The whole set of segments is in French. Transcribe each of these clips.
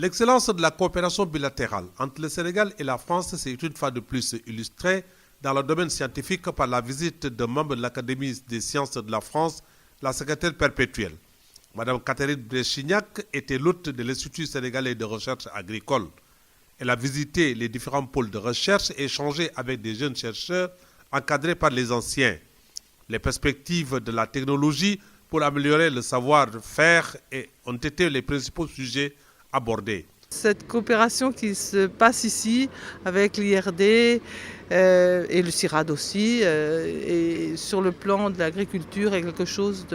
L'excellence de la coopération bilatérale entre le Sénégal et la France s'est une fois de plus illustrée dans le domaine scientifique par la visite de membres de l'Académie des sciences de la France, la secrétaire perpétuelle. Madame Catherine Bréchignac était l'hôte de l'Institut sénégalais de recherche agricole. Elle a visité les différents pôles de recherche et échangé avec des jeunes chercheurs encadrés par les anciens. Les perspectives de la technologie pour améliorer le savoir-faire ont été les principaux sujets abordés. Cette coopération qui se passe ici avec l'IRD et le CIRAD aussi, et sur le plan de l'agriculture, est quelque chose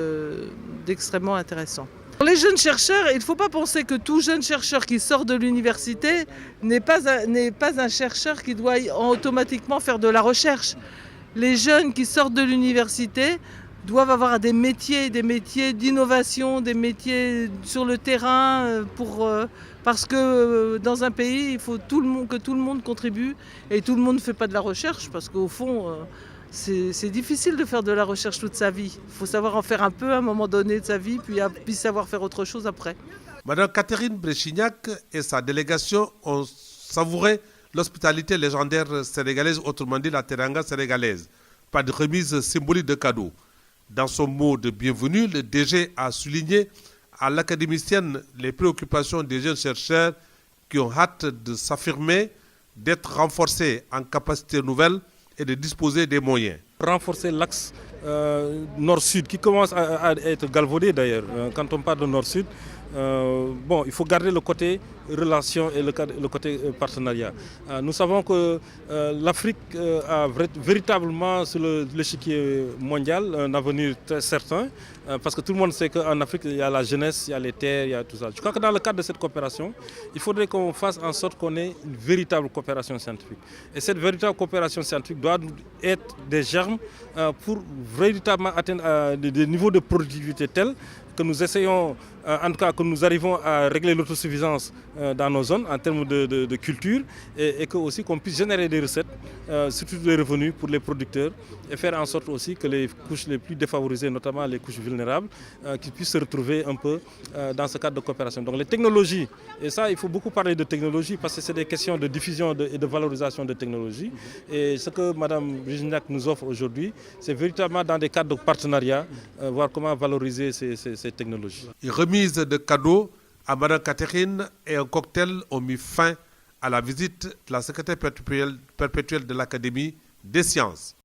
d'extrêmement intéressant. Pour les jeunes chercheurs, il ne faut pas penser que tout jeune chercheur qui sort de l'université n'est pas un chercheur qui doit automatiquement faire de la recherche. Les jeunes qui sortent de l'université doivent avoir des métiers d'innovation, des métiers sur le terrain, parce que dans un pays, il faut que tout le monde contribue et tout le monde ne fait pas de la recherche parce qu'au fond, c'est difficile de faire de la recherche toute sa vie. Il faut savoir en faire un peu à un moment donné de sa vie, puis savoir faire autre chose après. Madame Catherine Bréchignac et sa délégation ont savouré l'hospitalité légendaire sénégalaise, autrement dit la teranga sénégalaise, par de remise symbolique de cadeaux. Dans son mot de bienvenue, le DG a souligné à l'académicienne les préoccupations des jeunes chercheurs qui ont hâte de s'affirmer, d'être renforcés en capacité nouvelle et de disposer des moyens. Renforcer l'axe nord-sud qui commence à être galvaudé d'ailleurs. Quand on parle de nord-sud, il faut garder le côté relation et le côté partenariat. Nous savons que l'Afrique a véritablement sur l'échiquier mondial un avenir très certain, parce que tout le monde sait qu'en Afrique il y a la jeunesse, il y a les terres, il y a tout ça. Je crois que dans le cadre de cette coopération, il faudrait qu'on fasse en sorte qu'on ait une véritable coopération scientifique. Et cette véritable coopération scientifique doit être des germes pour véritablement atteindre des niveaux de productivité tels que nous essayons, en tout cas que nous arrivons à régler l'autosuffisance dans nos zones en termes de culture et que aussi qu'on puisse générer des recettes, surtout des revenus pour les producteurs et faire en sorte aussi que les couches les plus défavorisées, notamment les couches vulnérables, qui puissent se retrouver un peu dans ce cadre de coopération. Donc les technologies, et ça il faut beaucoup parler de technologie parce que c'est des questions de diffusion et de valorisation de technologies. Et ce que Mme Bréchignac nous offre aujourd'hui, c'est véritablement dans des cadres de partenariat, voir comment valoriser ces technologies. Une remise de cadeaux à Mme Catherine et un cocktail ont mis fin à la visite de la secrétaire perpétuelle de l'Académie des sciences.